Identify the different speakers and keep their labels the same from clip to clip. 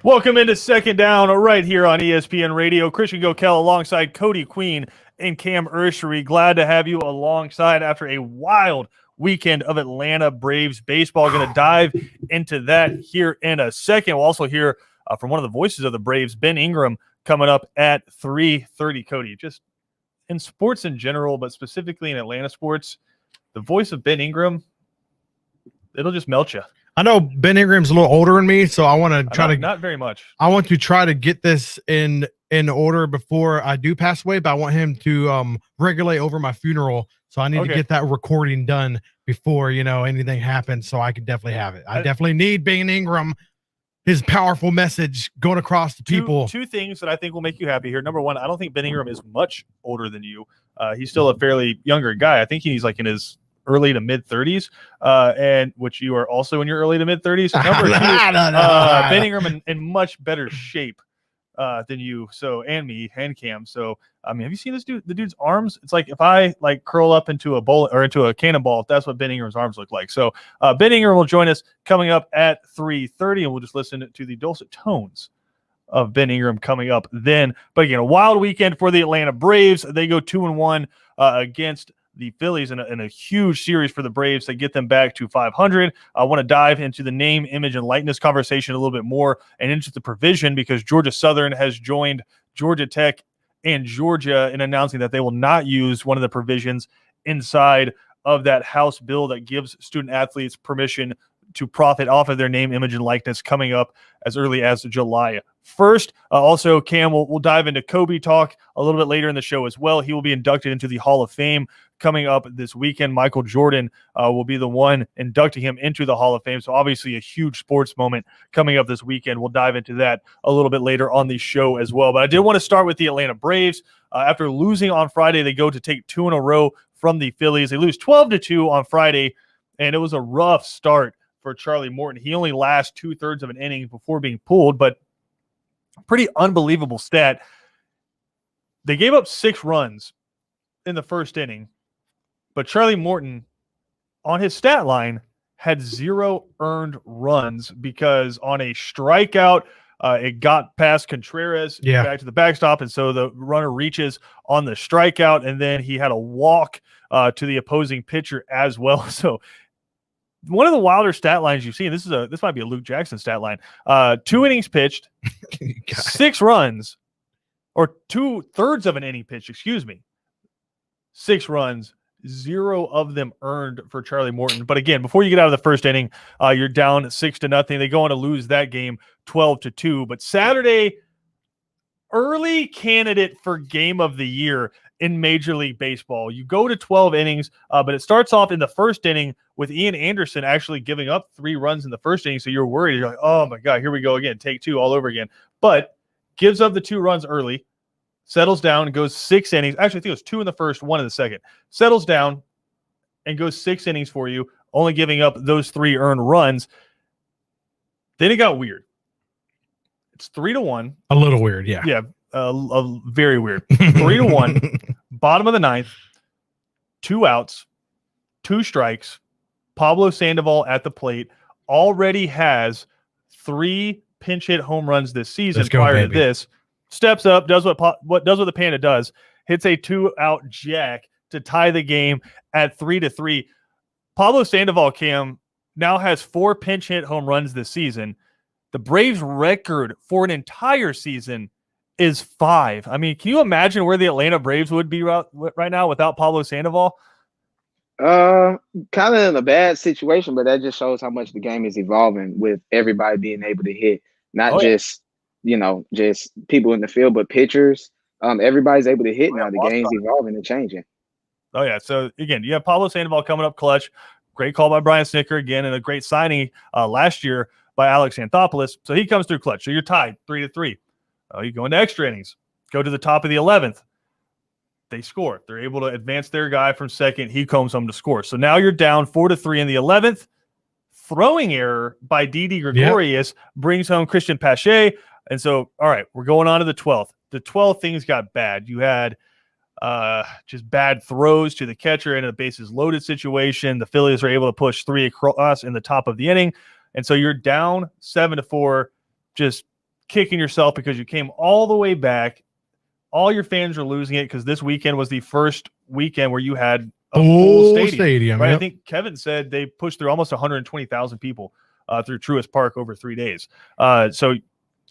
Speaker 1: Welcome into Second Down right here on ESPN Radio. Christian Gokel alongside Cody Queen and Cam Urshery. Glad to have you alongside after a wild weekend of Atlanta Braves baseball. Going to dive into that here in a second. We'll also hear from one of the voices of the Braves, Ben Ingram, coming up at 3:30. Cody, just in sports in general, but specifically in Atlanta sports, the voice of Ben Ingram, it'll just melt you.
Speaker 2: I know Ben Ingram's a little older than me, so I want to try
Speaker 1: not very much.
Speaker 2: I want to try to get this in order before I do pass away, but I want him to regulate over my funeral. So I need to get that recording done before, anything happens, so I can definitely have it. I definitely need Ben Ingram, his powerful message going across to people.
Speaker 1: Two things that I think will make you happy here. Number one, I don't think Ben Ingram is much older than you. He's still a fairly younger guy. I think he's like in his early to mid 30s, and which you are also in your early to mid 30s. Number two, Ben Ingram in much better shape than you. So, and me and Cam. So, I mean, have you seen this dude? The dude's arms. It's like if I like curl up into a bullet or into a cannonball, that's what Ben Ingram's arms look like. So, Ben Ingram will join us coming up at 3:30, and we'll just listen to the dulcet tones of Ben Ingram coming up then. But again, a wild weekend for the Atlanta Braves. They go 2-1 against the Phillies in a huge series for the Braves to get them back to 500. I want to dive into the name, image, and likeness conversation a little bit more and into the provision because Georgia Southern has joined Georgia Tech and Georgia in announcing that they will not use one of the provisions inside of that House bill that gives student athletes permission to profit off of their name, image, and likeness coming up as early as July 1st. Also, Cam, we'll dive into Kobe talk a little bit later in the show as well. He will be inducted into the Hall of Fame coming up this weekend. Michael Jordan will be the one inducting him into the Hall of Fame. So obviously a huge sports moment coming up this weekend. We'll dive into that a little bit later on the show as well. But I did want to start with the Atlanta Braves. After losing on Friday, they go to take two in a row from the Phillies. They lose 12-2 on Friday, and it was a rough start for Charlie Morton. He only lasts 2/3 of an inning before being pulled, but pretty unbelievable stat. They gave up 6 runs in the first inning, but Charlie Morton on his stat line had 0 earned runs because on a strikeout, it got past Contreras back to the backstop, and so the runner reaches on the strikeout, and then he had a walk to the opposing pitcher as well. So one of the wilder stat lines you've seen, this might be a Luke Jackson stat line. 2 innings pitched, 6 runs, or 2/3 of an inning pitched, 6 runs, 0 of them earned for Charlie Morton. But again, before you get out of the first inning, you're down 6-0. They go on to lose that game 12-2. But Saturday, early candidate for game of the year in Major League Baseball. You go to 12 innings, but it starts off in the first inning with Ian Anderson actually giving up 3 runs in the first inning. So you're worried. You're like, oh my God, here we go again. Take 2 all over again. But gives up the 2 runs early, settles down, and goes 6 innings. Actually, I think it was 2 in the first, 1 in the second. Settles down and goes 6 innings for you, only giving up those 3 earned runs. Then it got weird. It's 3-1.
Speaker 2: A little weird, yeah.
Speaker 1: Yeah, very weird. 3-1, bottom of the 9th, 2 outs, 2 strikes. Pablo Sandoval at the plate already has 3 pinch hit home runs this season. Prior to this, steps up, does what the Panda does, hits a 2-out jack to tie the game at 3-3. Pablo Sandoval, Cam, now has 4 pinch hit home runs this season. The Braves' record for an entire season is 5. I mean, can you imagine where the Atlanta Braves would be right now without Pablo Sandoval?
Speaker 3: Kind of in a bad situation, but that just shows how much the game is evolving with everybody being able to hit, not just people in the field, but pitchers. Everybody's able to hit now. The game's evolving and changing.
Speaker 1: Oh, yeah. So, again, you have Pablo Sandoval coming up clutch. Great call by Brian Snitker again, and a great signing last year by Alex Anthopoulos. So he comes through clutch. So you're tied 3-3. You go into extra innings. Go to the top of the 11th. They score. They're able to advance their guy from second. He comes home to score. So now you're down 4-3 in the 11th. Throwing error by Didi Gregorius brings home Christian Pache. And so, all right, we're going on to the 12th. The 12th, things got bad. You had just bad throws to the catcher in a bases loaded situation. The Phillies are able to push 3 across in the top of the inning. And so you're down 7-4, just kicking yourself because you came all the way back. All your fans are losing it because this weekend was the first weekend where you had a full stadium. Right? Yep. I think Kevin said they pushed through almost 120,000 people through Truist Park over 3 days. So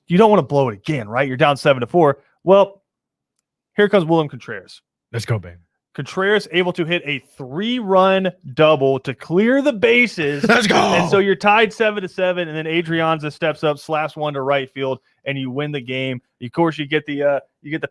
Speaker 1: you don't want to blow it again, right? You're down 7-4. Well, here comes William Contreras.
Speaker 2: Let's go, baby.
Speaker 1: Contreras able to hit a 3-run double to clear the bases.
Speaker 2: Let's go.
Speaker 1: And so you're tied 7-7, and then Adrianza steps up, slaps one to right field, and you win the game. Of course, you get the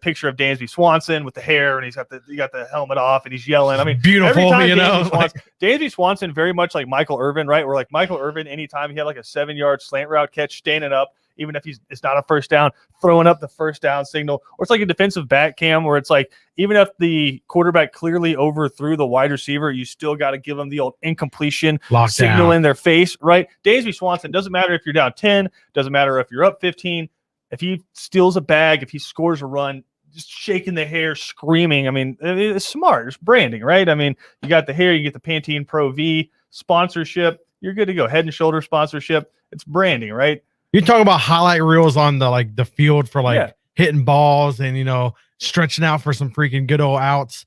Speaker 1: picture of Dansby Swanson with the hair, and you got the helmet off, and he's yelling. I mean,
Speaker 2: beautiful,
Speaker 1: every time Dansby Swanson, very much like Michael Irvin, right? Where like Michael Irvin, anytime he had like a 7-yard slant route catch, standing up. Even if it's not a first down, throwing up the first down signal. Or it's like a defensive back cam where it's like, even if the quarterback clearly overthrew the wide receiver, you still got to give them the old incompletion signal in their face, right? Dansby Swanson, doesn't matter if you're down 10, doesn't matter if you're up 15. If he steals a bag, if he scores a run, just shaking the hair, screaming. I mean, it's smart. It's branding, right? I mean, you got the hair, you get the Pantene Pro V sponsorship. You're good to go. Head and Shoulder sponsorship. It's branding, right?
Speaker 2: You talk about highlight reels on the field for hitting balls and stretching out for some freaking good old outs.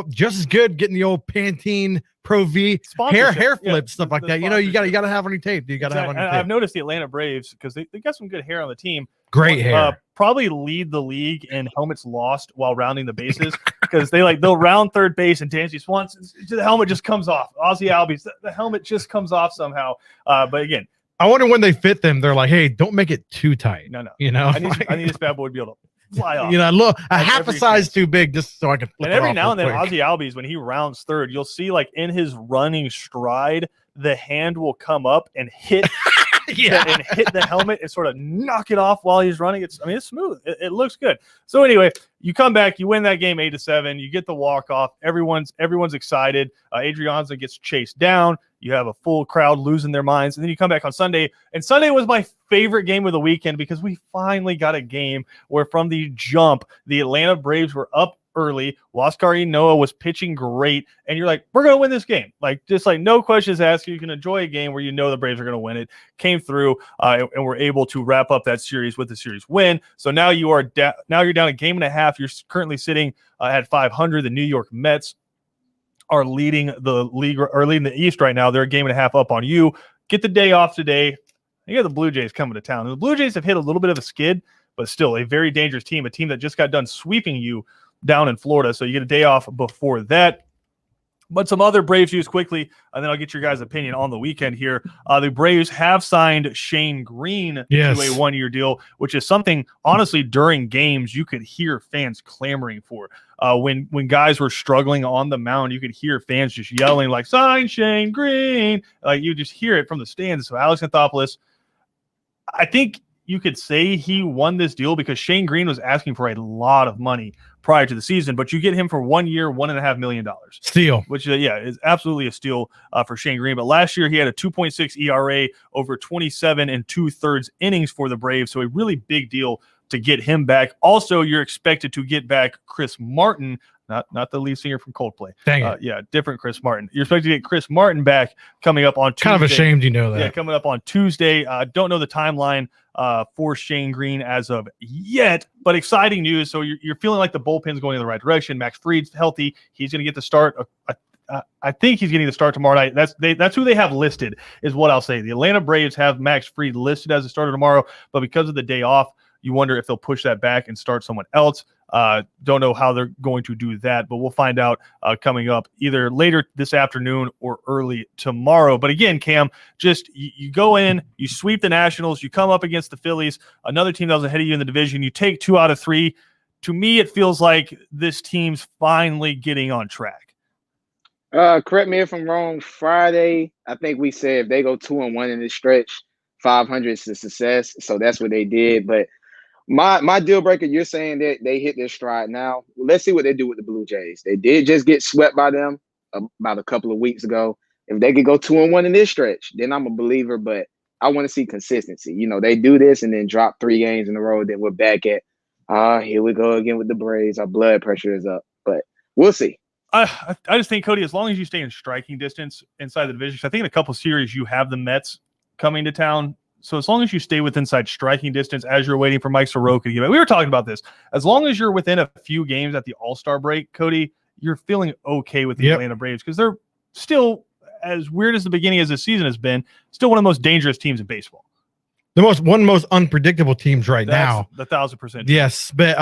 Speaker 2: Just as good getting the old Pantene Pro V hair flips, stuff like that. You gotta have on your tape. You gotta have on your tape.
Speaker 1: I've noticed the Atlanta Braves because they got some good hair on the team.
Speaker 2: Great hair.
Speaker 1: Probably lead the league in helmets lost while rounding the bases because they'll round third base and Dansby Swanson, the helmet just comes off. Ozzie Albies, the helmet just comes off somehow. But again.
Speaker 2: I wonder when they fit them, they're like, hey, don't make it too tight.
Speaker 1: No.
Speaker 2: I
Speaker 1: need this bad boy to be able to fly off.
Speaker 2: Look, a half a size too big just so I can flip
Speaker 1: it off. And every now and then,
Speaker 2: quick.
Speaker 1: Ozzie Albies, when he rounds third, you'll see like in his running stride, the hand will come up and hit and hit the helmet and sort of knock it off while he's running. It's smooth. It looks good. So anyway, you come back, you win that game 8-7. You get the walk off. Everyone's excited. Adrianza gets chased down. You have a full crowd losing their minds, and then you come back on Sunday. And Sunday was my favorite game of the weekend because we finally got a game where from the jump, the Atlanta Braves were up early. Huascar Ynoa was pitching great, and you're like, we're going to win this game. Just no questions asked. You can enjoy a game where the Braves are going to win it. Came through, and we're able to wrap up that series with the series win. So now you're down a game and a half. You're currently sitting at 500. The New York Mets are leading the league or leading the East right now. They're a game and a half up on you. Get the day off today. You got the Blue Jays coming to town. And the Blue Jays have hit a little bit of a skid, but still a very dangerous team, a team that just got done sweeping you down in Florida. So you get a day off before that. But some other Braves news quickly, and then I'll get your guys' opinion on the weekend here. The Braves have signed Shane Green to a 1-year deal, which is something, honestly, during games you could hear fans clamoring for. When guys were struggling on the mound, you could hear fans just yelling, like, sign Shane Green. You just hear it from the stands. So Alex Anthopoulos, I think you could say he won this deal because Shane Green was asking for a lot of money prior to the season, but you get him for 1 year, $1.5 million.
Speaker 2: Steal.
Speaker 1: Which, is absolutely a steal for Shane Green. But last year he had a 2.6 ERA over 27 2/3 innings for the Braves, so a really big deal to get him back. Also, you're expected to get back Chris Martin, not the lead singer from Coldplay.
Speaker 2: Dang it.
Speaker 1: Different Chris Martin. You're expected to get Chris Martin back coming up on Tuesday.
Speaker 2: Kind of ashamed you know that.
Speaker 1: Yeah, coming up on Tuesday. Don't know the timeline for Shane Green as of yet, but exciting news. So you're feeling like the bullpen's going in the right direction. Max Fried's healthy. He's going to get the start. I think he's getting the start tomorrow night. That's who they have listed, is what I'll say. The Atlanta Braves have Max Fried listed as a starter tomorrow, but because of the day off, you wonder if they'll push that back and start someone else. Don't know how they're going to do that, but we'll find out coming up either later this afternoon or early tomorrow. But again, Cam, just you go in, you sweep the Nationals, you come up against the Phillies, another team that was ahead of you in the division, you take 2 out of 3. To me, it feels like this team's finally getting on track.
Speaker 3: Correct me if I'm wrong. Friday, I think we said if they go 2-1 in this stretch, 500 is a success. So that's what they did. But my deal breaker, you're saying that they hit their stride now. Let's see what they do with the Blue Jays. They did just get swept by them about a couple of weeks ago. If they could go 2-1 in this stretch, then I'm a believer. But I want to see consistency. They do this and then drop 3 games in a row. Then we're back at, here we go again with the Braves. Our blood pressure is up. But we'll see.
Speaker 1: I just think, Cody, as long as you stay in striking distance inside the division, I think in a couple series you have the Mets coming to town. So as long as you stay within striking distance as you're waiting for Mike Soroka to get back, we were talking about this. As long as you're within a few games at the All-Star break, Cody, you're feeling okay with the Atlanta Braves because they're still, as weird as the beginning of the season has been, still one of the most dangerous teams in baseball.
Speaker 2: One of the most unpredictable teams now.
Speaker 1: The 1,000%.
Speaker 2: Yes, but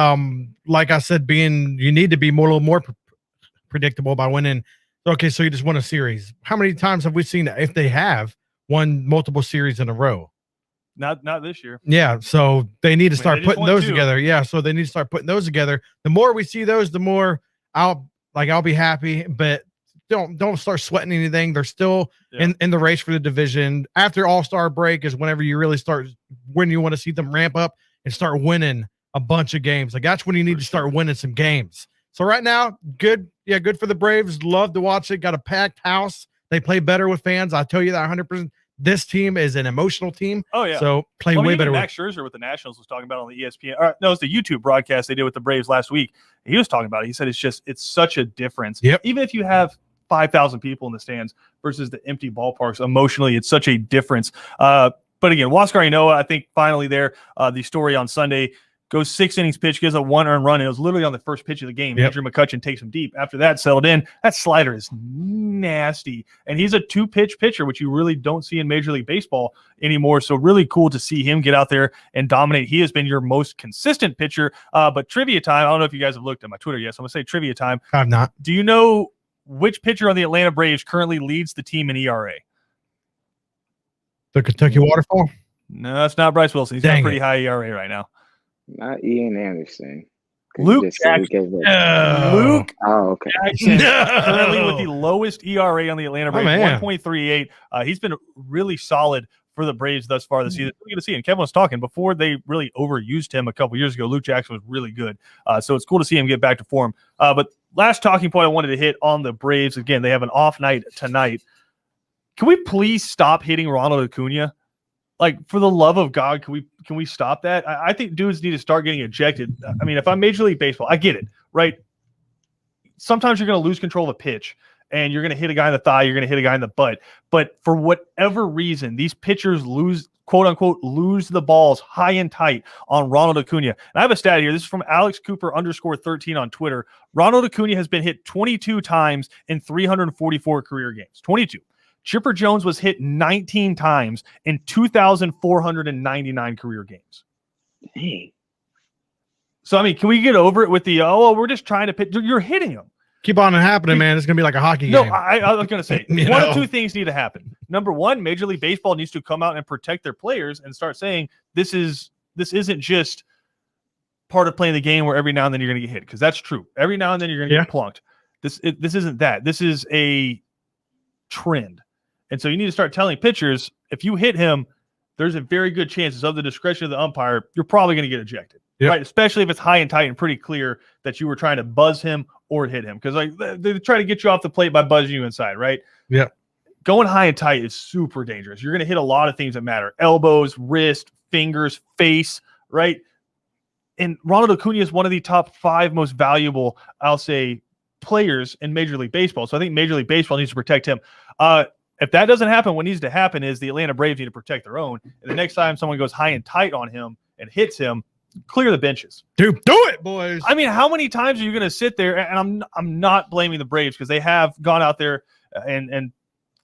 Speaker 2: like I said, you need to be a little more predictable by winning. Okay, so you just won a series. How many times have we seen that if they have won multiple series in a row?
Speaker 1: Not this year.
Speaker 2: Yeah, so they need to start putting those
Speaker 1: 2.
Speaker 2: together. Yeah, so they need to start putting those together. The more we see those, the more I'll be happy. But don't start sweating anything. They're still in the race for the division. After All-Star break is whenever you really start, when you want to see them ramp up and start winning a bunch of games. Like that's when you need to start winning some games. So right now, good for the Braves. Love to watch it. Got a packed house. They play better with fans. I tell you that 100%. This team is an emotional team.
Speaker 1: Oh yeah.
Speaker 2: So way better.
Speaker 1: Max Scherzer with the Nationals was talking about on the ESPN. No, it's the YouTube broadcast they did with the Braves last week. He was talking about it. He said it's such a difference.
Speaker 2: Yep.
Speaker 1: Even if you have 5,000 people in the stands versus the empty ballparks, emotionally, it's such a difference. But again, Huascar Ynoa, I think finally there, the story on Sunday, goes 6 innings pitch, gives a 1 earned run, and it was literally on the first pitch of the game. Andrew McCutchen takes him deep. After that, settled in. That slider is nasty, and he's a 2-pitch pitcher, which you really don't see in Major League Baseball anymore. So really cool to see him get out there and dominate. He has been your most consistent pitcher. But trivia time, I don't know if you guys have looked at my Twitter yet, so I'm going to say trivia time.
Speaker 2: I've not.
Speaker 1: Do you know which pitcher on the Atlanta Braves currently leads the team in ERA?
Speaker 2: The Kentucky Waterfall?
Speaker 1: No, that's not Bryce Wilson. He's got a pretty high ERA right now.
Speaker 3: Not Ian Anderson.
Speaker 1: Luke Jackson. Luke
Speaker 3: okay.
Speaker 1: Jackson currently with the lowest ERA on the Atlanta Braves, 1.38. He's been really solid for the Braves thus far this season. We're going to see. And Kevin was talking before they really overused him a couple years ago. Luke Jackson was really good. So it's cool to see him get back to form. But last talking point I wanted to hit on the Braves. Again, they have an off night tonight. Can we please stop hitting Ronald Acuna? Like, for the love of God, can we stop that? I think dudes need to start getting ejected. I mean, if I'm Major League Baseball, I get it, right? Sometimes you're going to lose control of a pitch, and you're going to hit a guy in the thigh, you're going to hit a guy in the butt. But for whatever reason, these pitchers quote-unquote, lose the balls high and tight on Ronald Acuna. And I have a stat here. This is from Alex Cooper _13 on Twitter. Ronald Acuna has been hit 22 times in 344 career games. 22. Chipper Jones was hit 19 times in 2,499 career games.
Speaker 3: Dang.
Speaker 1: So, I mean, can we get over it with the, we're just trying to pitch? You're hitting him.
Speaker 2: Keep on happening, man. It's going to be like a hockey game.
Speaker 1: No, I was going to say, one of two things need to happen. Number one, Major League Baseball needs to come out and protect their players and start saying this isn't just part of playing the game where every now and then you're going to get hit, because that's true. Every now and then you're going to get plunked. This isn't that. This is a trend. And so you need to start telling pitchers, if you hit him, there's a very good chance of the discretion of the umpire, you're probably going to get ejected. Yep. Right? Especially if it's high and tight and pretty clear that you were trying to buzz him or hit him. Because like they try to get you off the plate by buzzing you inside, right?
Speaker 2: Yeah.
Speaker 1: Going high and tight is super dangerous. You're going to hit a lot of things that matter. Elbows, wrist, fingers, face, right? And Ronald Acuna is one of the top 5 most valuable, I'll say, players in Major League Baseball. So I think Major League Baseball needs to protect him. If that doesn't happen, what needs to happen is the Atlanta Braves need to protect their own. And the next time someone goes high and tight on him and hits him, clear the benches.
Speaker 2: Dude, do it, boys.
Speaker 1: I mean, how many times are you going to sit there? And I'm not blaming the Braves, because they have gone out there and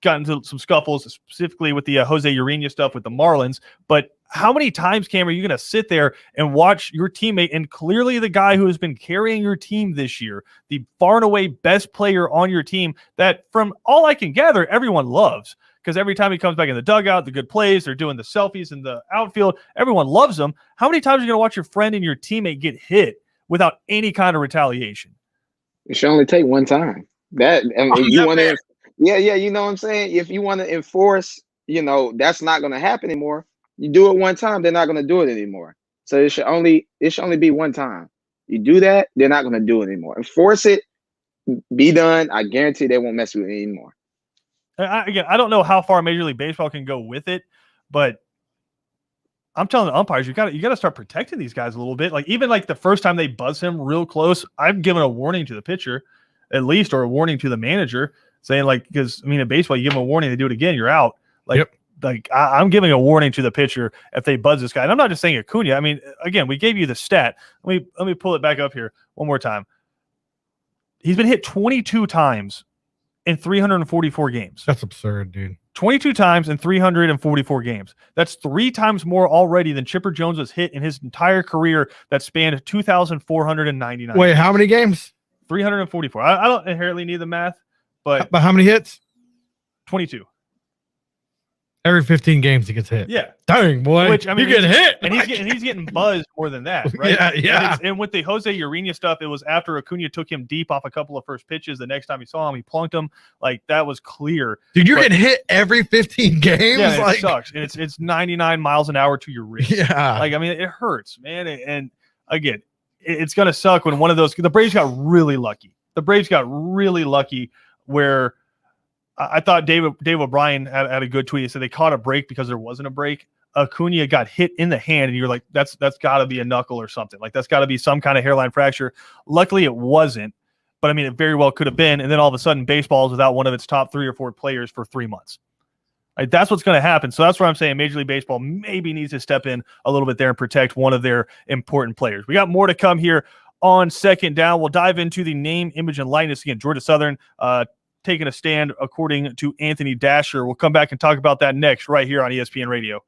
Speaker 1: gotten into some scuffles, specifically with the Jose Urena stuff with the Marlins. But how many times, Cam, are you going to sit there and watch your teammate, and clearly the guy who has been carrying your team this year, the far and away best player on your team, that from all I can gather, everyone loves, because every time he comes back in the dugout, the good plays, they're doing the selfies in the outfield, everyone loves him. How many times are you going to watch your friend and your teammate get hit without any kind of retaliation?
Speaker 3: It should only take one time. That, I mean, you want to, you know what I'm saying? If you want to enforce, that's not going to happen anymore. You do it one time, they're not going to do it anymore. So it should only be one time. You do that, they're not going to do it anymore. Enforce it, be done. I guarantee they won't mess with it anymore.
Speaker 1: I don't know how far Major League Baseball can go with it, but I'm telling the umpires, you got to start protecting these guys a little bit. Like, even like the first time they buzz him real close, I've given a warning to the pitcher, at least, or a warning to the manager, saying, like, because I mean, in baseball, you give them a warning, they do it again, you're out. Like, like I'm giving a warning to the pitcher if they buzz this guy. And I'm not just saying Acuna. I mean, again, we gave you the stat. Let me pull it back up here one more time. He's been hit 22 times in 344 games.
Speaker 2: That's absurd, dude.
Speaker 1: 22 times in 344 games. That's 3 times more already than Chipper Jones was hit in his entire career that spanned 2,499.
Speaker 2: Wait, how many games?
Speaker 1: 344. I don't inherently need the math, but
Speaker 2: how many hits?
Speaker 1: 22.
Speaker 2: Every 15 games he gets hit.
Speaker 1: Yeah.
Speaker 2: Dang, boy.
Speaker 1: Which, I mean,
Speaker 2: you get hit.
Speaker 1: And he's getting buzzed more than that, right?
Speaker 2: Yeah.
Speaker 1: And with the Jose Urena stuff, it was after Acuna took him deep off a couple of first pitches. The next time he saw him, he plunked him. Like, that was clear.
Speaker 2: Dude, you're getting hit every 15 games?
Speaker 1: Yeah,
Speaker 2: like,
Speaker 1: it sucks. And it's 99 miles an hour to your wrist.
Speaker 2: Yeah.
Speaker 1: Like, I mean, it hurts, man. And again, it's going to suck when one of those – the Braves got really lucky. The Braves got really lucky where – I thought Dave O'Brien had a good tweet. He said they caught a break because there wasn't a break. Acuna got hit in the hand, and you're like, that's got to be a knuckle or something. Like, that's got to be some kind of hairline fracture. Luckily, it wasn't. But, I mean, it very well could have been. And then all of a sudden, baseball is without one of its top 3 or 4 players for 3 months. Like, that's what's going to happen. So that's where I'm saying Major League Baseball maybe needs to step in a little bit there and protect one of their important players. We got more to come here on Second Down. We'll dive into the name, image, and likeness. Again, Georgia Southern taking a stand, according to Anthony Dasher. We'll come back and talk about that next right here on ESPN Radio.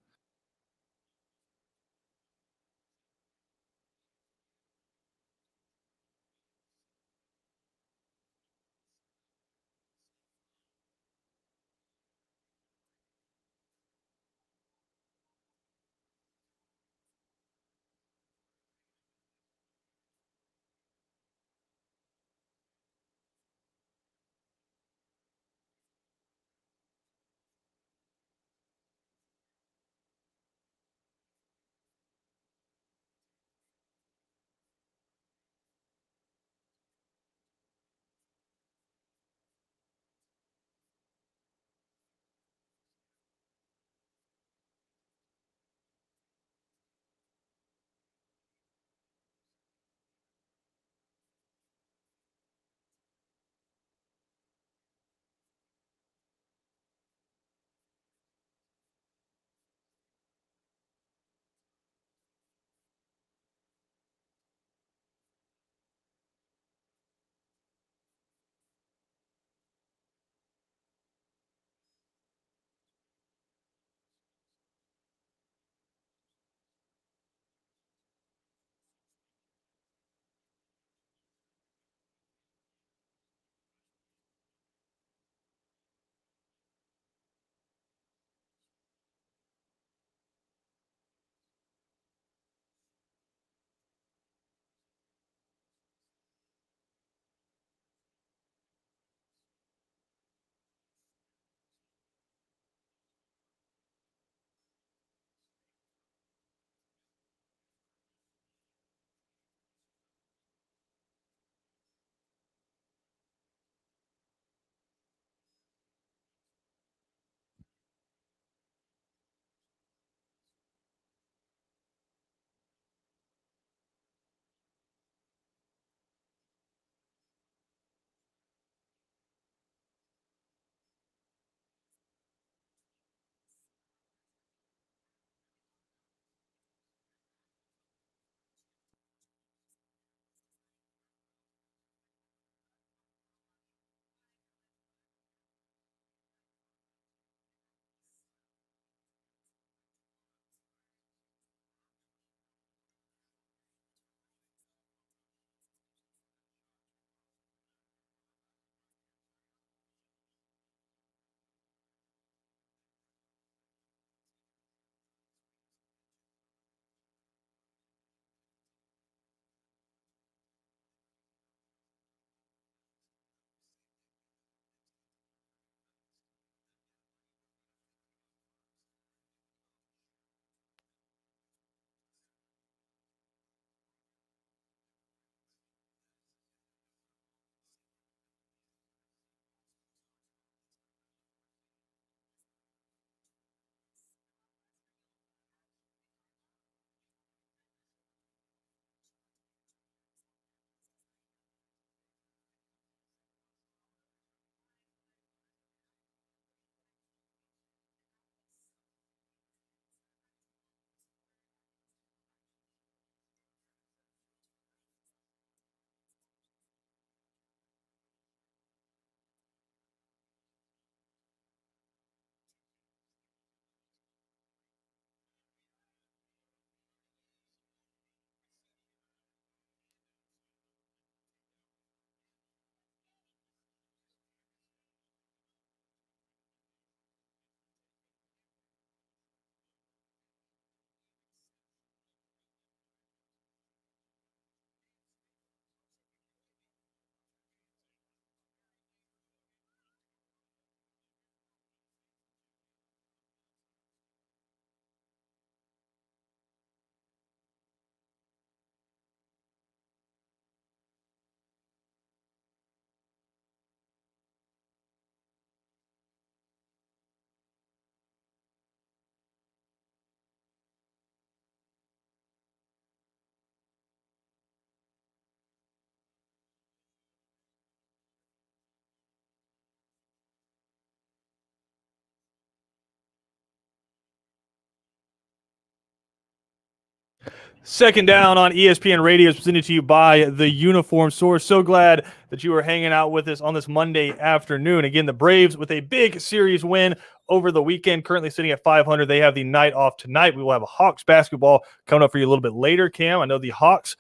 Speaker 1: Second Down on ESPN Radio is presented to you by the Uniform Source. So glad that you are hanging out with us on this Monday afternoon. Again, the Braves with a big series win over the weekend, currently sitting at 500. They have the night off tonight. We will have a Hawks basketball coming up for you a little bit later, Cam. I know the Hawks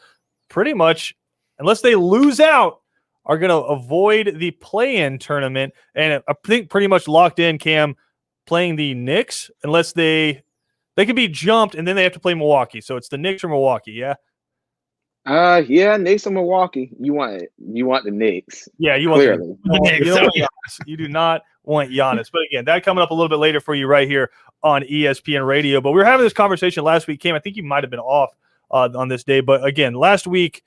Speaker 1: pretty much, unless they lose out, are going to avoid the play-in tournament. And I think pretty much locked in, Cam, playing the Knicks, unless they can be jumped, and then they have to play Milwaukee. So it's the Knicks or Milwaukee, yeah?
Speaker 3: Yeah, Knicks or Milwaukee. You want the Knicks.
Speaker 1: Yeah, you want
Speaker 3: clearly.
Speaker 1: the Knicks. You don't want Giannis. You do not want Giannis. But again, that coming up a little bit later for you right here on ESPN Radio. But we were having this conversation last week, Cam. I think you might have been off on this day. But again, last week,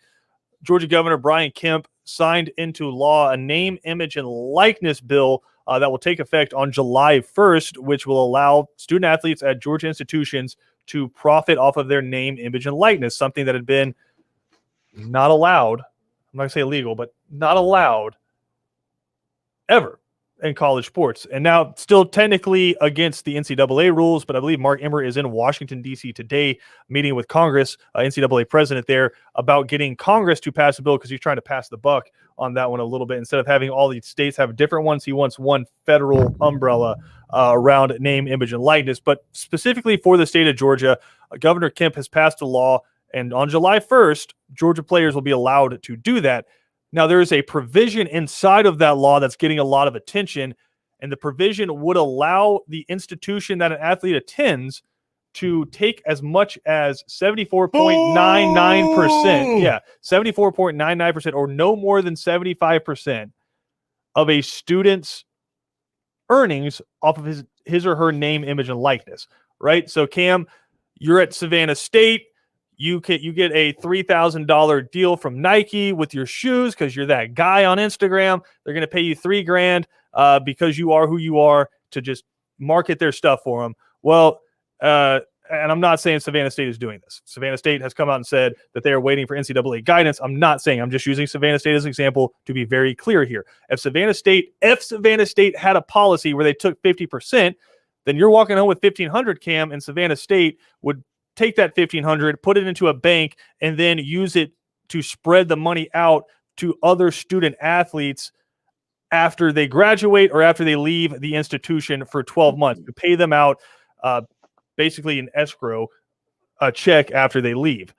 Speaker 1: Georgia Governor Brian Kemp signed into law a name, image, and likeness bill that will take effect on July 1st, which will allow student athletes at Georgia institutions to profit off of their name, image, and likeness, something that had been not allowed. I'm not going to say illegal, but not allowed ever in college sports. And now still technically against the NCAA rules, but I believe Mark Emmert is in Washington, D.C. today meeting with Congress, NCAA president there, about getting Congress to pass a bill because he's trying to pass the buck on that one a little bit. Instead of having all these states have different ones, he wants one federal umbrella around name, image, and likeness. But specifically for the state of Georgia, Governor Kemp has passed a law, and on July 1st, Georgia players will be allowed to do that. Now, there is a provision inside of that law that's getting a lot of attention, and the provision would allow the institution that an athlete attends to take as much as 74.99%. Yeah, 74.99% or no more than 75% of a student's earnings off of his or her name, image, and likeness, right? So, Cam, you're at Savannah State. You get a $3,000 deal from Nike with your shoes because you're that guy on Instagram. They're going to pay you $3,000 because you are who you are to just market their stuff for them. Well, and I'm not saying Savannah State is doing this. Savannah State has come out and said that they are waiting for NCAA guidance. I'm not saying. I'm just using Savannah State as an example to be very clear here. If Savannah State had a policy where they took 50%, then you're walking home with $1,500, Cam, and Savannah State would take that $1,500, put it into a bank, and then use it to spread the money out to other student athletes after they graduate or after they leave the institution for 12 months to pay them out basically an escrow, a check after they leave.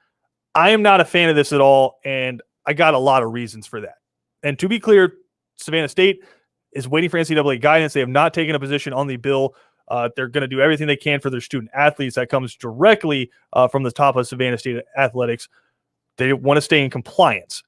Speaker 1: I am not a fan of this at all, and I got a lot of reasons for that. And to be clear, Savannah State is waiting for NCAA guidance. They have not taken a position on the bill. They're going to do everything they can for their student athletes. That comes directly from the top of Savannah State Athletics. They want to stay in compliance.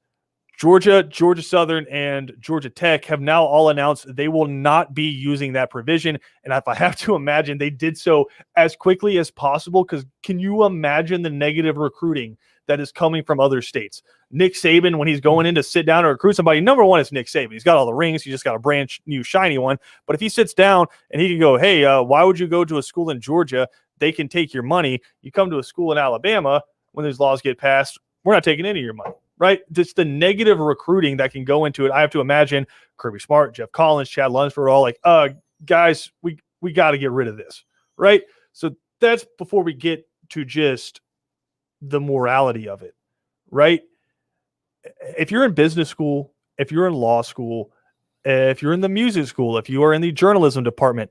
Speaker 1: Georgia Southern, and Georgia Tech have now all announced they will not be using that provision. And if I have to imagine, they did so as quickly as possible, because can you imagine the negative recruiting that is coming from other states? Nick Saban, when he's going in to sit down or recruit somebody, number one is Nick Saban. He's got all the rings. He just got a brand new shiny one. But if he sits down and he can go, hey, why would you go to a school in Georgia? They can take your money. You come to a school in Alabama, when those laws get passed, we're not taking any of your money, right? Just the negative recruiting that can go into it. I have to imagine Kirby Smart, Jeff Collins, Chad Lunsford are all like, guys, we got to get rid of this, right? So that's before we get to just the morality of it, right? If you're in business school, if you're in law school, if you're in the music school, if you are in the journalism department,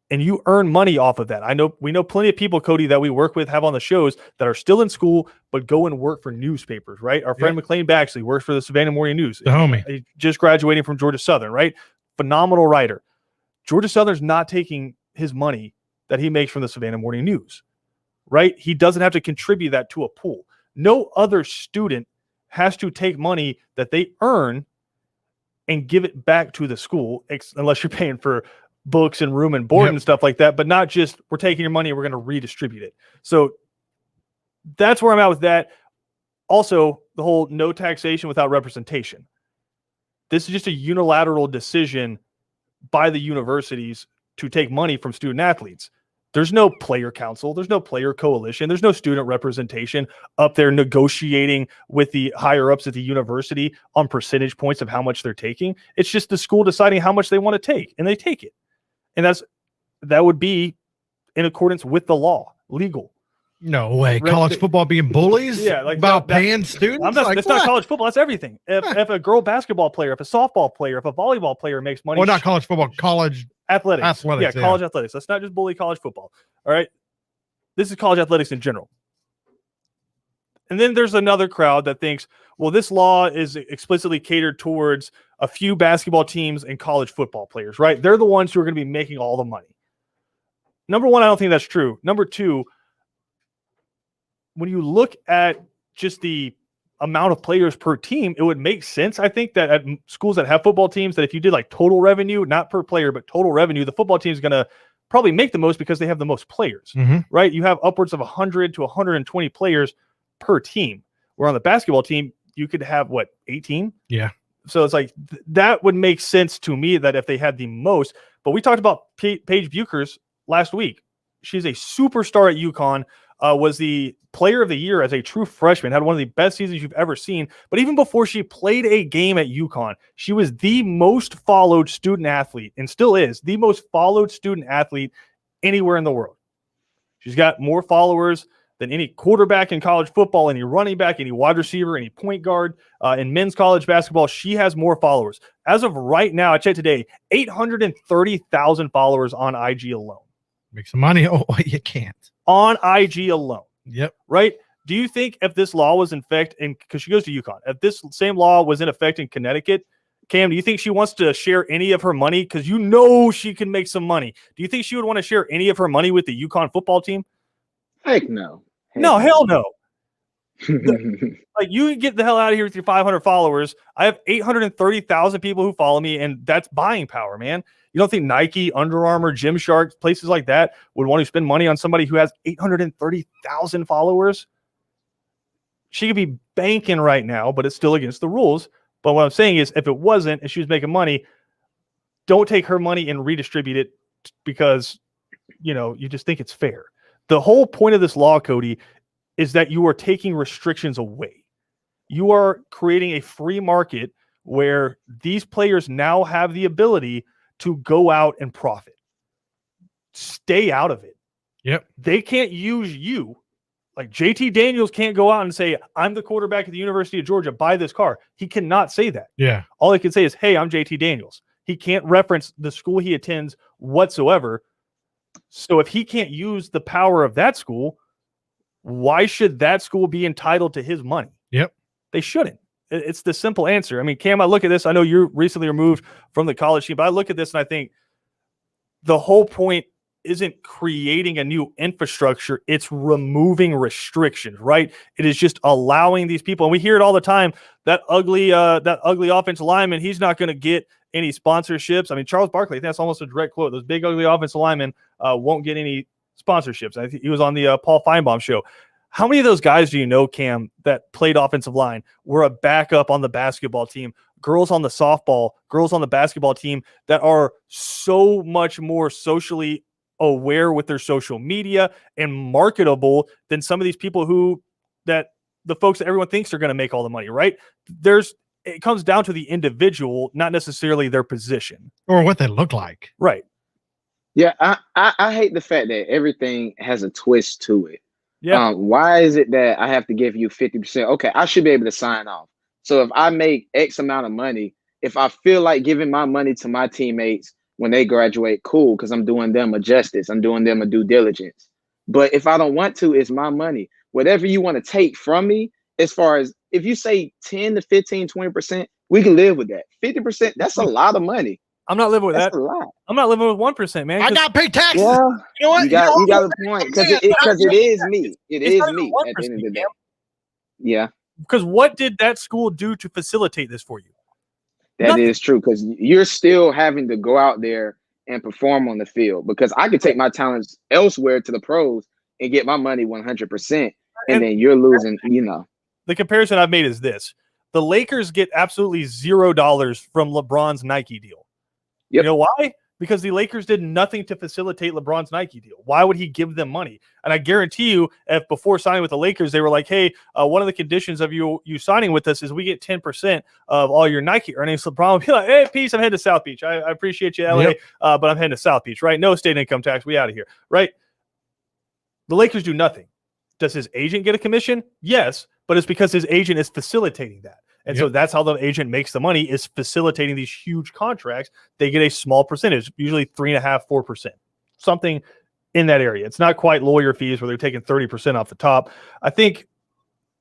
Speaker 1: and you earn money off of that. We know plenty of people, Cody, that we work with, have on the shows that are still in school, but go and work for newspapers, right? Our friend McLean Baxley works for the Savannah Morning News.
Speaker 2: The homie.
Speaker 1: He just graduating from Georgia Southern, right? Phenomenal writer. Georgia Southern's not taking his money that he makes from the Savannah Morning News, right? He doesn't have to contribute that to a pool. No other student has to take money that they earn and give it back to the school, unless you're paying for books and room and board and stuff like that, but not just we're taking your money and we're going to redistribute it. So that's where I'm at with that. Also, the whole no taxation without representation. This is just a unilateral decision by the universities to take money from student athletes. There's no player council. There's no player coalition. There's no student representation up there negotiating with the higher ups at the university on percentage points of how much they're taking. It's just the school deciding how much they want to take, and they take it. And that would be in accordance with the law, legal.
Speaker 2: No way. College football being bullies?
Speaker 1: Yeah, like
Speaker 2: about paying students?
Speaker 1: That's not college football. That's everything. If a girl basketball player, if a softball player, if a volleyball player makes money.
Speaker 2: Well, not college football, college
Speaker 1: athletics. Yeah, college athletics. Let's not just bully college football. All right. This is college athletics in general. And then there's another crowd that thinks, well, this law is explicitly catered towards a few basketball teams and college football players, right? They're the ones who are going to be making all the money. Number one, I don't think that's true. Number two, when you look at just the amount of players per team, it would make sense, I think, that at schools that have football teams, that if you did like total revenue, not per player, but total revenue, the football team is going to probably make the most because they have the most players, right? You have upwards of 100 to 120 players per team, where on the basketball team, you could have, 18?
Speaker 2: Yeah.
Speaker 1: So it's like, that would make sense to me that if they had the most, but we talked about Paige Buchers last week. She's a superstar at UConn, was the player of the year as a true freshman, had one of the best seasons you've ever seen. But even before she played a game at UConn, she was the most followed student athlete, and still is the most followed student athlete anywhere in the world. She's got more followers than any quarterback in college football, any running back, any wide receiver, any point guard. In men's college basketball, she has more followers. As of right now, I checked today, 830,000 followers on IG alone.
Speaker 2: Make some money. Oh, you can't.
Speaker 1: On IG alone.
Speaker 2: Yep.
Speaker 1: Right? Do you think if this law was in effect, and because she goes to UConn, if this same law was in effect in Connecticut, Cam, do you think she wants to share any of her money? Because she can make some money. Do you think she would want to share any of her money with the UConn football team?
Speaker 3: Heck no.
Speaker 1: No, hell no. Like, you get the hell out of here with your 500 followers. I have 830,000 people who follow me, and that's buying power, man. You don't think Nike, Under Armour, Gymshark, places like that would want to spend money on somebody who has 830,000 followers? She could be banking right now, but it's still against the rules. But what I'm saying is, if it wasn't, and she was making money, don't take her money and redistribute it because, you just think it's fair. The whole point of this law, Cody, is that you are taking restrictions away. You are creating a free market where these players now have the ability to go out and profit. Stay out of it.
Speaker 2: Yep.
Speaker 1: They can't use you. Like, JT Daniels can't go out and say, I'm the quarterback at the University of Georgia, buy this car. He cannot say that.
Speaker 2: Yeah.
Speaker 1: All he can say is, hey, I'm JT Daniels. He can't reference the school he attends whatsoever. So if he can't use the power of that school, why should that school be entitled to his money?
Speaker 2: Yep.
Speaker 1: They shouldn't. It's the simple answer. I mean, Cam, I look at this. I know you're recently removed from the college team, but I look at this and I think the whole point isn't creating a new infrastructure. It's removing restrictions, right? It is just allowing these people, and we hear it all the time, that ugly offensive lineman, he's not going to get any sponsorships. I mean, Charles Barkley, I think that's almost a direct quote. Those big, ugly offensive linemen won't get any sponsorships. I think he was on the Paul Feinbaum show. How many of those guys do you know, Cam, that played offensive line, were a backup on the basketball team, girls on the softball, girls on the basketball team that are so much more socially aware with their social media and marketable than some of these people that the folks that everyone thinks are going to make all the money, right? It comes down to the individual, not necessarily their position.
Speaker 2: Or what they look like.
Speaker 1: Right.
Speaker 3: Yeah, I hate the fact that everything has a twist to it.
Speaker 1: Yeah.
Speaker 3: Why is it that I have to give you 50%? Okay, I should be able to sign off. So if I make X amount of money, if I feel like giving my money to my teammates when they graduate, cool, because I'm doing them a justice. I'm doing them a due diligence. But if I don't want to, it's my money. Whatever you want to take from me, as far as if you say 10 to 15, 20%, we can live with that. 50%, that's a lot of money.
Speaker 1: I'm not living with
Speaker 3: That's
Speaker 1: that.
Speaker 3: a lot.
Speaker 1: I'm not living with 1%, man.
Speaker 2: I got to pay taxes.
Speaker 3: Yeah,
Speaker 2: You know what?
Speaker 3: you got a point, because it is me. It is me at the end of the day. Yeah,
Speaker 1: because what did that school do to facilitate this for you?
Speaker 3: that is true, because you're still having to go out there and perform on the field, because I could take my talents elsewhere to the pros and get my money 100%, and then you're losing,
Speaker 1: The comparison I've made is this. The Lakers get absolutely $0 from LeBron's Nike deal.
Speaker 3: Yep.
Speaker 1: You know why? Because the Lakers did nothing to facilitate LeBron's Nike deal. Why would he give them money? And I guarantee you, if before signing with the Lakers, they were like, hey, one of the conditions of you signing with us is we get 10% of all your Nike earnings. LeBron would be like, hey, peace, I'm heading to South Beach. I appreciate you, LA, but I'm heading to South Beach, right? No state income tax. We out of here, right? The Lakers do nothing. Does his agent get a commission? Yes, but it's because his agent is facilitating that. And so that's how the agent makes the money, is facilitating these huge contracts. They get a small percentage, usually 3.5%, 4%, something in that area. It's not quite lawyer fees where they're taking 30% off the top. I think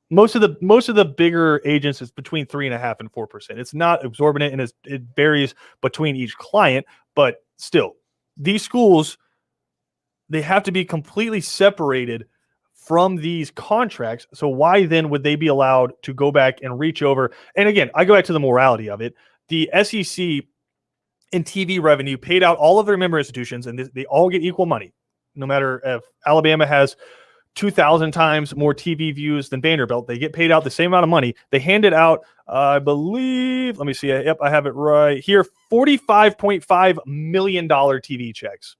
Speaker 1: most of the bigger agents is between 3.5% and 4%. It's not exorbitant, and it varies between each client, but still, these schools, they have to be completely separated from these contracts. So why then would they be allowed to go back and reach over? And again, I go back to the morality of it. The SEC in TV revenue paid out all of their member institutions, and they all get equal money. No matter if Alabama has 2,000 times more TV views than Vanderbilt, they get paid out the same amount of money. They handed out, I believe, let me see. Yep, I have it right here. $45.5 million TV checks.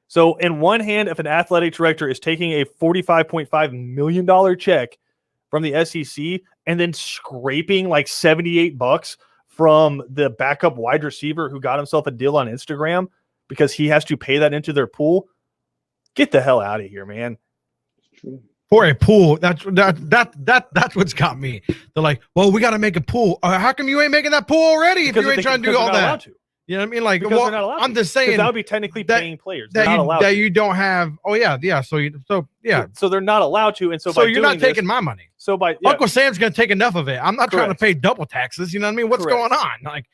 Speaker 1: So in one hand, if an athletic director is taking a $45.5 million check from the SEC and then scraping like $78 from the backup wide receiver who got himself a deal on Instagram because he has to pay that into their pool, get the hell out of here, man.
Speaker 2: For a pool, that's what's got me. They're like, well, we got to make a pool. How come you ain't making that pool already if you ain't trying to do all that? You know what I mean? Like,
Speaker 1: because they're not allowed
Speaker 2: I'm just saying
Speaker 1: that would be technically paying players. They're not allowed
Speaker 2: that you don't have. Oh yeah.
Speaker 1: So they're not allowed to, and so
Speaker 2: you're not taking my money.
Speaker 1: So
Speaker 2: Uncle Sam's gonna take enough of it. I'm not trying to pay double taxes. You know what I mean? What's going on? Like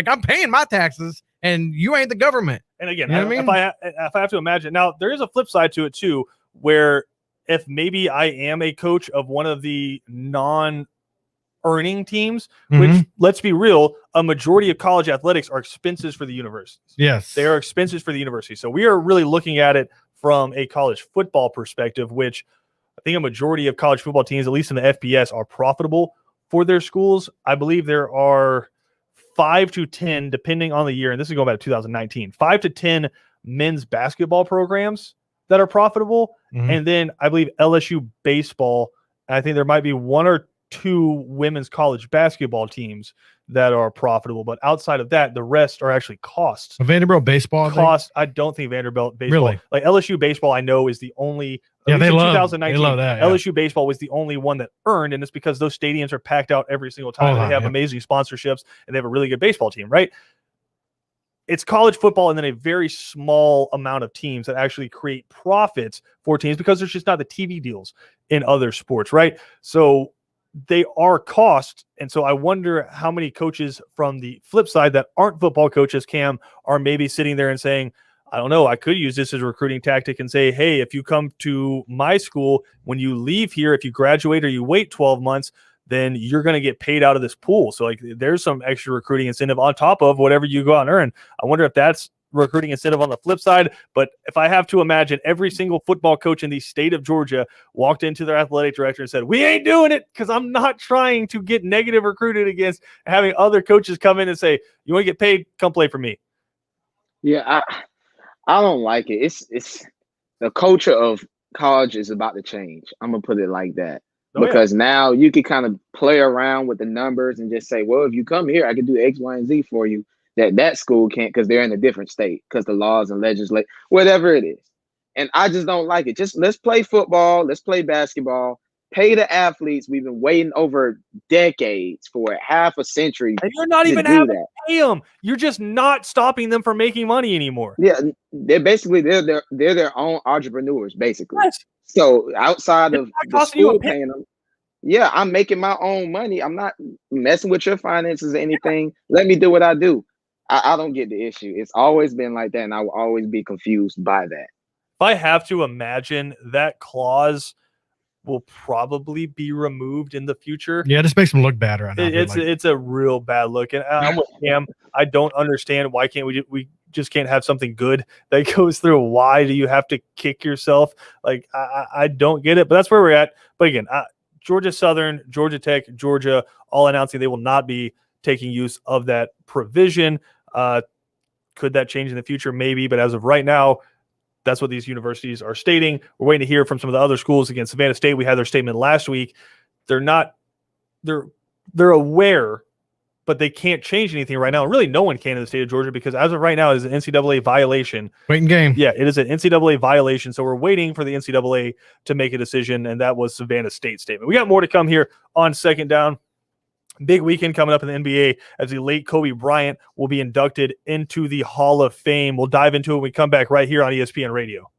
Speaker 2: I'm paying my taxes, and you ain't the government.
Speaker 1: And again, if I have to imagine, now there is a flip side to it too, where if maybe I am a coach of one of the non-earning teams, which, let's be real, a majority of college athletics are expenses for the universities.
Speaker 2: Yes.
Speaker 1: They are expenses for the university. So we are really looking at it from a college football perspective, which I think a majority of college football teams, at least in the FBS, are profitable for their schools. I believe there are 5 to 10, depending on the year, and this is going back to 2019, 5 to 10 men's basketball programs that are profitable. And then I believe LSU baseball, and I think there might be 1 or 2 women's college basketball teams that are profitable. But outside of that, the rest are actually costs.
Speaker 2: Vanderbilt baseball
Speaker 1: I don't think Vanderbilt baseball,
Speaker 2: really,
Speaker 1: like LSU baseball, I know is the only.
Speaker 2: Yeah, they love
Speaker 1: 2019.
Speaker 2: They love that.
Speaker 1: LSU baseball was the only one that earned, and it's because those stadiums are packed out every single time. They have amazing sponsorships, and they have a really good baseball team, right? It's college football and then a very small amount of teams that actually create profits for teams because there's just not the TV deals in other sports, right? So they are cost. And so I wonder how many coaches from the flip side that aren't football coaches, Cam, are maybe sitting there and saying, I don't know, I could use this as a recruiting tactic and say, hey, if you come to my school, when you leave here, if you graduate or you wait 12 months, then you're going to get paid out of this pool. So like there's some extra recruiting incentive on top of whatever you go out and earn. I wonder if that's recruiting incentive on the flip side. But if I have to imagine every single football coach in the state of Georgia walked into their athletic director and said, we ain't doing it because I'm not trying to get negative recruited against, having other coaches come in and say, you want to get paid? Come play for me.
Speaker 3: Yeah, I don't like it. It's the culture of college is about to change. I'm going to put it like that. Because now you can kind of play around with the numbers and just say, well, if you come here, I can do X, Y, and Z for you. That school can't because they're in a different state because the laws and legislate, whatever it is. And I just don't like it. Just let's play football. Let's play basketball. Pay the athletes. We've been waiting over decades for half a century.
Speaker 1: And you're not even having to pay them. You're just not stopping them from making money anymore.
Speaker 3: Yeah, they're their own entrepreneurs, basically. Yes. So outside of the school paying them, yeah, I'm making my own money. I'm not messing with your finances or anything. Let me do what I do. I don't get the issue. It's always been like that, and I will always be confused by that.
Speaker 1: If I have to imagine, that clause will probably be removed in the future.
Speaker 2: Yeah, this makes them look bad right now.
Speaker 1: It's a real bad look. And I'm with Cam. I don't understand why can't we just can't have something good that goes through. Why do you have to kick yourself? Like, I don't get it, but that's where we're at. But again, Georgia Southern, Georgia Tech, Georgia, all announcing they will not be taking use of that provision. Could that change in the future? Maybe, but as of right now, that's what these universities are stating. We're waiting to hear from some of the other schools. Against Savannah State, we had their statement last week. They're aware, but they can't change anything right now. Really, no one can in the state of Georgia because as of right now, it is an NCAA violation.
Speaker 2: Waiting game.
Speaker 1: Yeah, it is an NCAA violation. So we're waiting for the NCAA to make a decision, and that was Savannah State's statement. We got more to come here on Second Down. Big weekend coming up in the NBA as the late Kobe Bryant will be inducted into the Hall of Fame. We'll dive into it when we come back right here on ESPN Radio.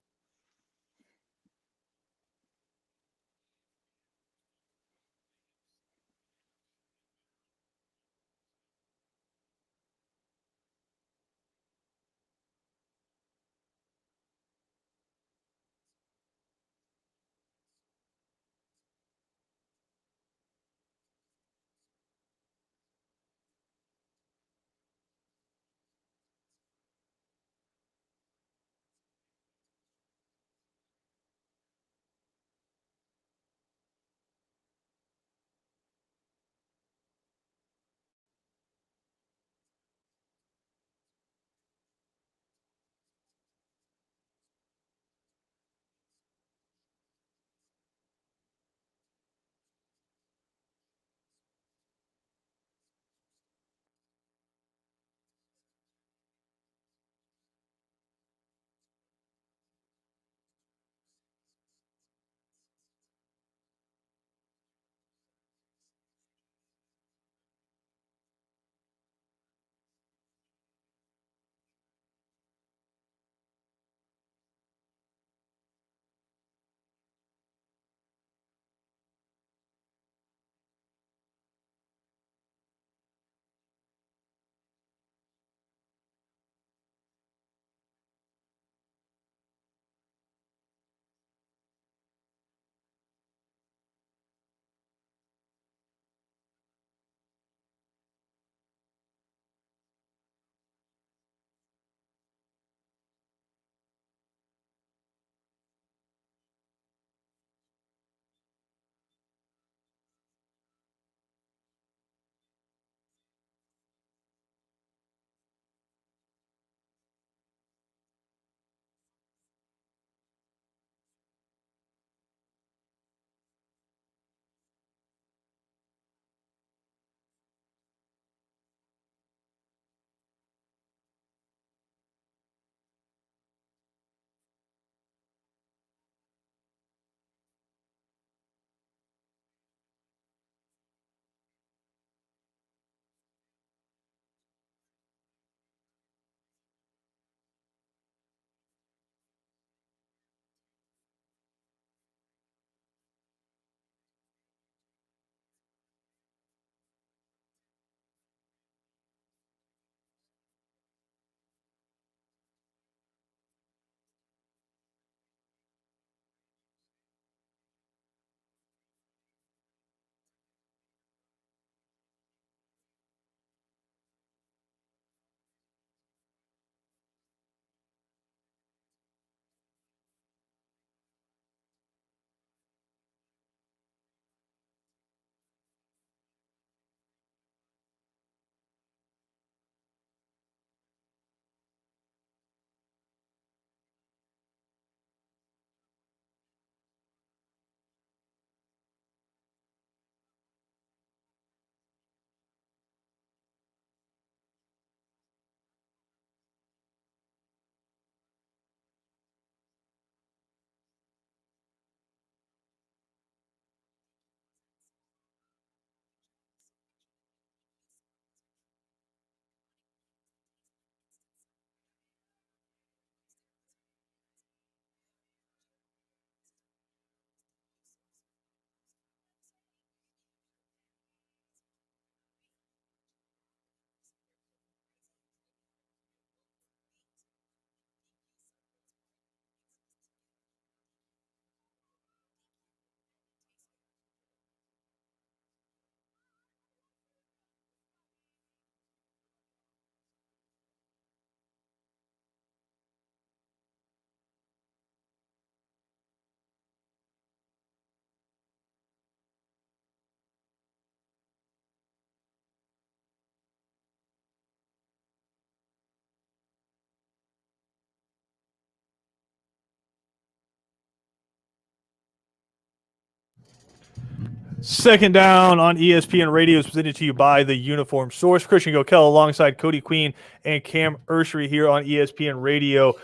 Speaker 1: Second Down on ESPN Radio is presented to you by the Uniform Source. Christian Gokel alongside Cody Queen and Cam Ursery here on ESPN Radio.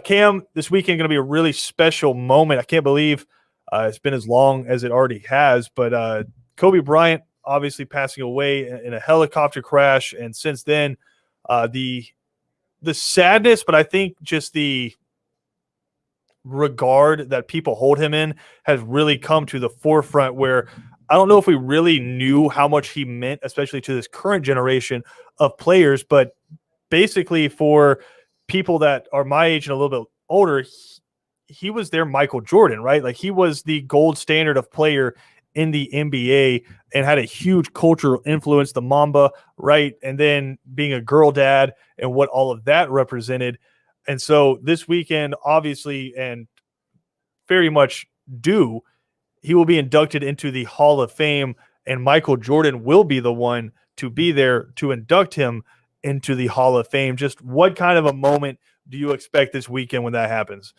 Speaker 1: Cam, this weekend going to be a really special moment. I can't believe it's been as long as it already has, but Kobe Bryant obviously passing away in a helicopter crash, and since then, the sadness, but I think just the regard that people hold him in has really come to the forefront, where I don't know if we really knew how much he meant, especially to this current generation of players, but basically for people that are my age and a little bit older, he was their Michael Jordan, right? Like, he was the gold standard of player in the NBA and had a huge cultural influence, the Mamba, right? And then being a girl dad and what all of that represented. And so this weekend, obviously, and very much due, he will be inducted into the Hall of Fame, and Michael Jordan will be the one to be there to induct him into the Hall of Fame. Just what kind of a moment do you expect this weekend when that happens?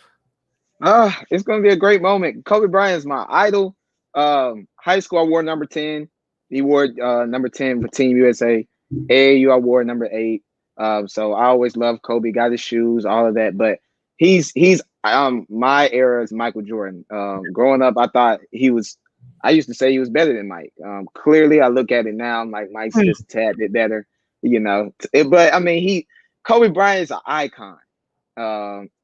Speaker 3: It's going to be a great moment. Kobe Bryant is my idol. High school, I wore number 10. He wore number 10 for Team USA. AAU, I wore number 8. So I always loved Kobe, got his shoes, all of that. But he's my era's Michael Jordan. Growing up, I used to say he was better than Mike. Clearly, I look at it now, I'm like, Mike's just a tad bit better, But I mean, Kobe Bryant is an icon.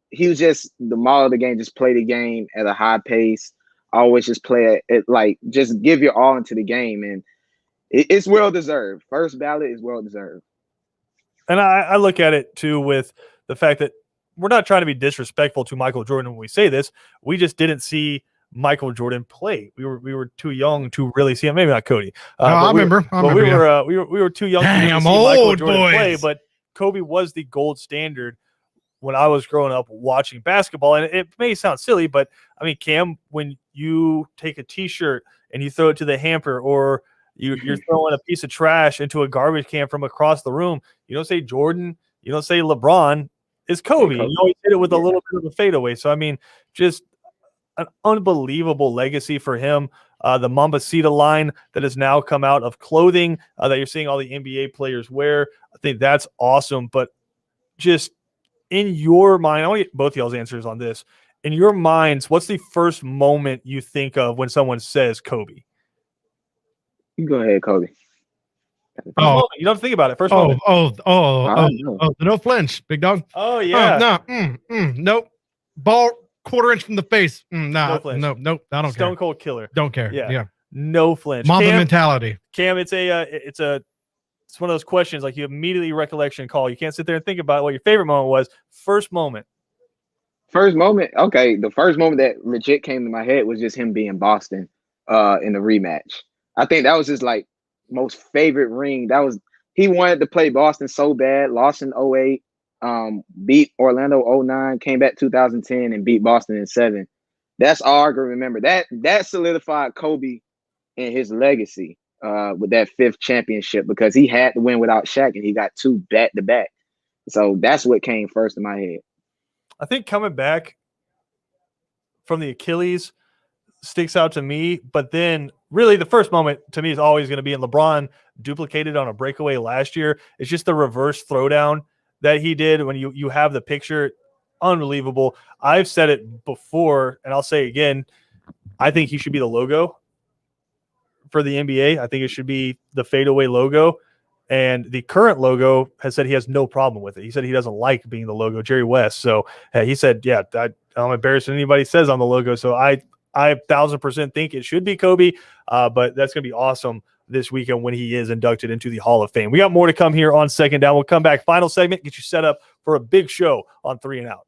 Speaker 3: He was just the model of the game, just play the game at a high pace, always just play it like just give your all into the game. And it's well deserved. First ballot is well deserved.
Speaker 1: And I look at it too with the fact that we're not trying to be disrespectful to Michael Jordan when we say this. We just didn't see Michael Jordan play. We were too young to really see him. Maybe not Cody.
Speaker 2: I remember.
Speaker 1: We were too young to really see Michael Jordan play. But Kobe was the gold standard when I was growing up watching basketball. And it may sound silly, but I mean, Cam, when you take a T-shirt and you throw it to the hamper, or you're throwing a piece of trash into a garbage can from across the room, you don't say Jordan, you don't say LeBron, it's Kobe. You always hit it with a little bit of a fadeaway. So, I mean, just an unbelievable legacy for him. The Mambacita line that has now come out of clothing that you're seeing all the NBA players wear, I think that's awesome. But just in your mind, I want to get both y'all's answers on this. In your minds, what's the first moment you think of when someone says Kobe?
Speaker 3: You go ahead, Kobe.
Speaker 1: You don't have to think about it. First moment.
Speaker 2: The no flinch, big dog.
Speaker 1: Oh yeah.
Speaker 2: Nope. Ball quarter inch from the face.
Speaker 1: No flinch.
Speaker 2: Nope. I don't care.
Speaker 1: Stone cold killer.
Speaker 2: Don't care. Yeah.
Speaker 1: No flinch.
Speaker 2: Mamba mentality.
Speaker 1: Cam, it's one of those questions like you immediately recollection call. You can't sit there and think about what your favorite moment was. First moment.
Speaker 3: Okay. The first moment that legit came to my head was just him being Boston in the rematch. I think that was his like most favorite ring. He wanted to play Boston so bad, lost in 08, beat Orlando 09, came back 2010 and beat Boston in 7. That's all I can remember. That solidified Kobe and his legacy with that 5th championship, because he had to win without Shaq and he got 2 back-to-back. So that's what came first in my head.
Speaker 1: I think coming back from the Achilles sticks out to me, but then really the first moment to me is always going to be in LeBron duplicated on a breakaway last year. It's just the reverse throwdown that he did when you have the picture. Unbelievable. I've said it before and I'll say it again. I think he should be the logo for the NBA. I think it should be the fadeaway logo. And the current logo has said he has no problem with it. He said he doesn't like being the logo, Jerry West. So he said, yeah, I'm embarrassed if anybody says I'm the logo. So I 1,000% think it should be Kobe, but that's going to be awesome this weekend when he is inducted into the Hall of Fame. We got more to come here on Second Down. We'll come back, final segment, get you set up for a big show on 3 and Out.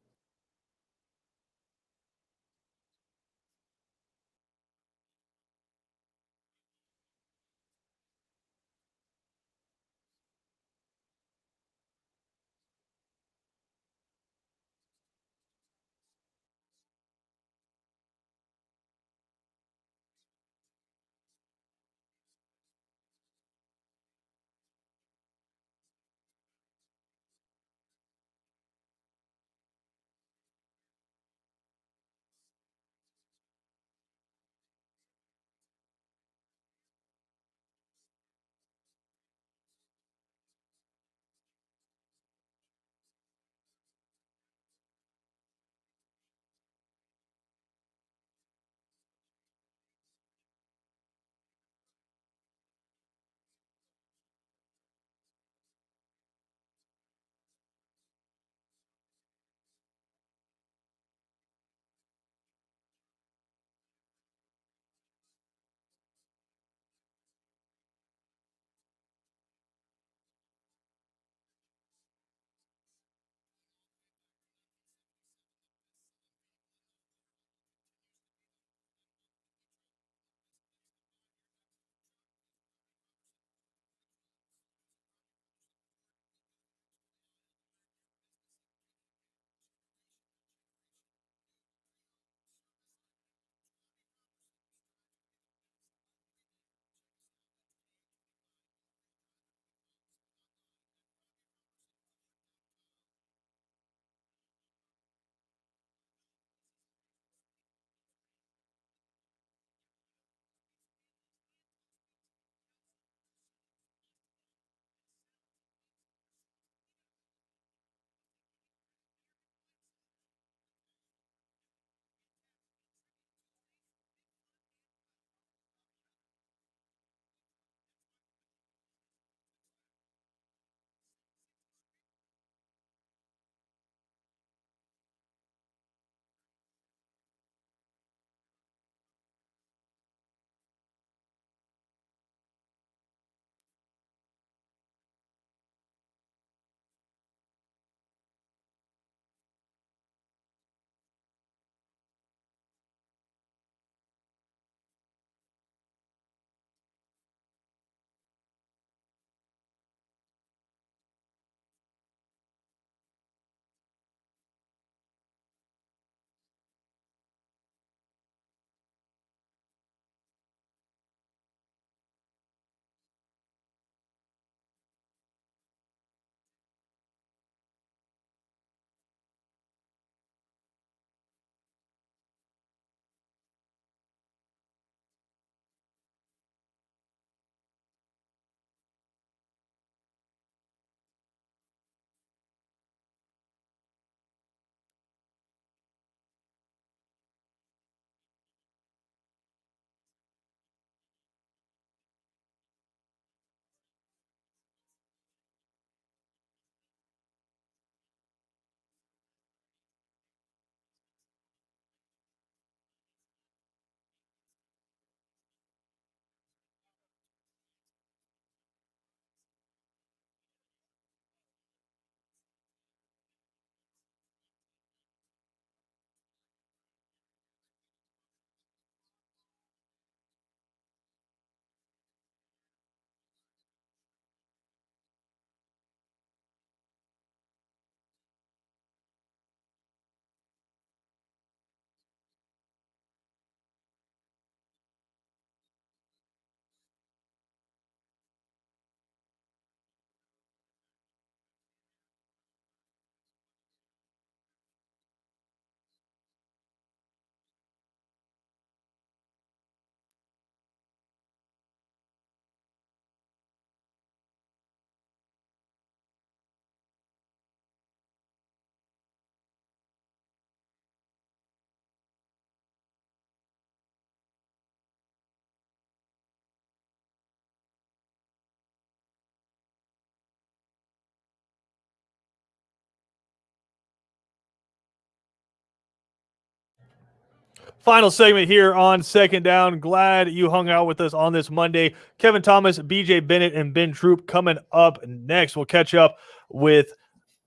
Speaker 1: Final segment here on Second Down. Glad you hung out with us on this Monday. Kevin Thomas, BJ Bennett, and Ben Troop coming up next. We'll catch up with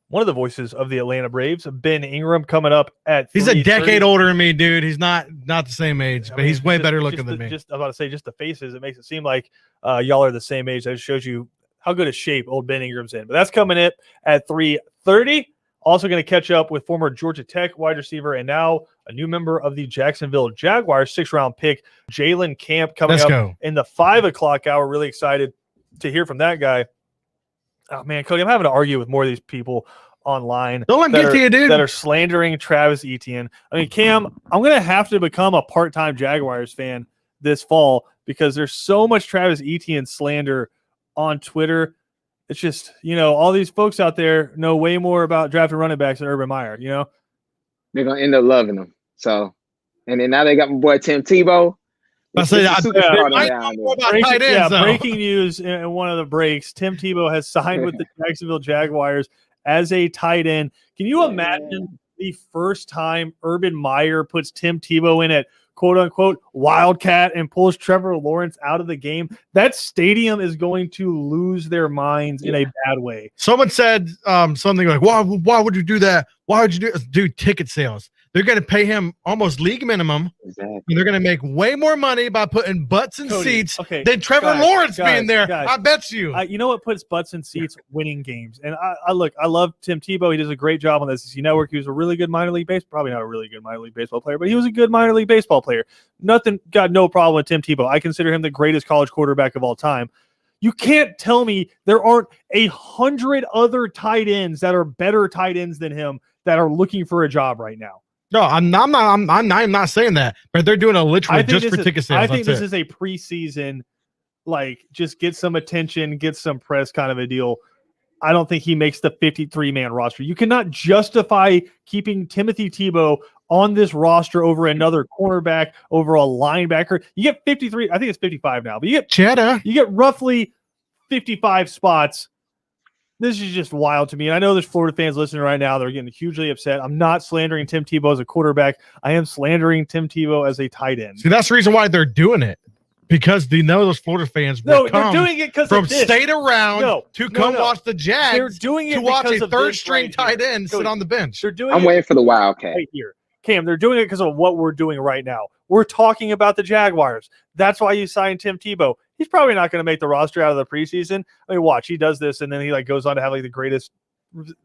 Speaker 1: one of the voices of the Atlanta Braves, Ben Ingram, coming up at.
Speaker 2: He's a decade older than me, dude. He's not the same age, but he's way better looking than me.
Speaker 1: I'm about to say, just the faces, it makes it seem like y'all are the same age. That shows you how good a shape old Ben Ingram's in. But that's coming in at 3:30. Also going to catch up with former Georgia Tech wide receiver and now a new member of the Jacksonville Jaguars, 6th-round pick, Jalen Camp, coming up in the 5 o'clock hour. Really excited to hear from that guy. Oh, man, Cody, I'm having to argue with more of these people online.
Speaker 2: Don't let me get to you, dude.
Speaker 1: That are slandering Travis Etienne. I mean, Cam, I'm going to have to become a part-time Jaguars fan this fall because there's so much Travis Etienne slander on Twitter. It's just, all these folks out there know way more about drafting running backs than Urban Meyer,
Speaker 3: They're going to end up loving them. So, and then now they got my boy Tim Tebow.
Speaker 1: Breaking news in one of the breaks. Tim Tebow has signed with the Jacksonville Jaguars as a tight end. Can you imagine the first time Urban Meyer puts Tim Tebow in at quote-unquote Wildcat and pulls Trevor Lawrence out of the game? That stadium is going to lose their minds in a bad way.
Speaker 2: Someone said something like, why would you do that? Why would you do ticket sales? They're going to pay him almost league minimum. Exactly. And they're going to make way more money by putting butts in seats than Trevor Lawrence being there. I bet you.
Speaker 1: You know what puts butts in seats? Winning games. And I love Tim Tebow. He does a great job on the SEC Network. He was a really good minor league probably not a really good minor league baseball player, but he was a good minor league baseball player. Got no problem with Tim Tebow. I consider him the greatest college quarterback of all time. You can't tell me there aren't 100 other tight ends that are better tight ends than him that are looking for a job right now.
Speaker 2: No, I'm not saying that, but they're doing a literal just for ticket sales.
Speaker 1: I think this is a preseason, just get some attention, get some press kind of a deal. I don't think he makes the 53-man roster. You cannot justify keeping Timothy Tebow on this roster over another cornerback, over a linebacker. You get 53, I think it's 55 now, but you get roughly 55 spots. This is just wild to me. And I know there's Florida fans listening right now. They're getting hugely upset. I'm not slandering Tim Tebow as a quarterback. I am slandering Tim Tebow as a tight end.
Speaker 2: See, that's the reason why they're doing it. Because they know those Florida fans will come
Speaker 1: they're doing it
Speaker 2: from state around to come watch the Jags.
Speaker 1: They're doing it
Speaker 2: to watch a
Speaker 1: third-string
Speaker 2: tight end sit on the bench.
Speaker 3: I'm waiting for the Wildcat.
Speaker 1: Right here. Cam, they're doing it because of what we're doing right now. We're talking about the Jaguars. That's why you signed Tim Tebow. He's probably not going to make the roster out of the preseason. I mean, watch, he does this, and then he goes on to have the greatest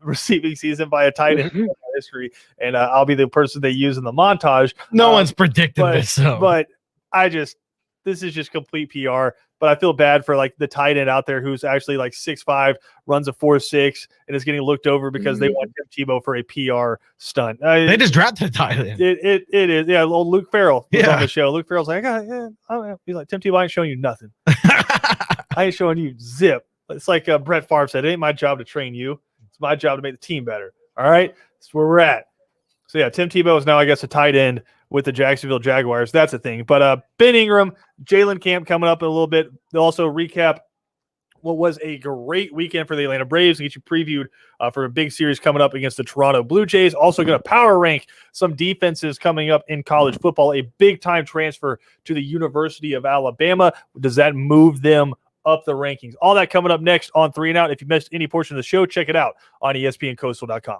Speaker 1: receiving season by a tight end in history. And I'll be the person they use in the montage.
Speaker 2: No one's predicted this, though.
Speaker 1: But this is just complete PR. But I feel bad for the tight end out there who's actually 6'5", runs a 4.6, and is getting looked over because they want Tim Tebow for a PR stunt.
Speaker 2: They just drafted a tight end.
Speaker 1: It is. Yeah, old Luke Farrell was on the show. Luke Farrell's like, he's like, Tim Tebow, I ain't showing you nothing. I ain't showing you zip. It's like Brett Favre said, it ain't my job to train you. It's my job to make the team better. All right? That's where we're at. So, yeah, Tim Tebow is now, I guess, a tight end with the Jacksonville Jaguars. That's a thing. But Ben Ingram, Jalen Camp coming up in a little bit. They'll also recap what was a great weekend for the Atlanta Braves and get you previewed for a big series coming up against the Toronto Blue Jays. Also going to power rank some defenses coming up in college football. A big-time transfer to the University of Alabama. Does that move them up the rankings? All that coming up next on 3 and Out. If you missed any portion of the show, check it out on ESPNCoastal.com.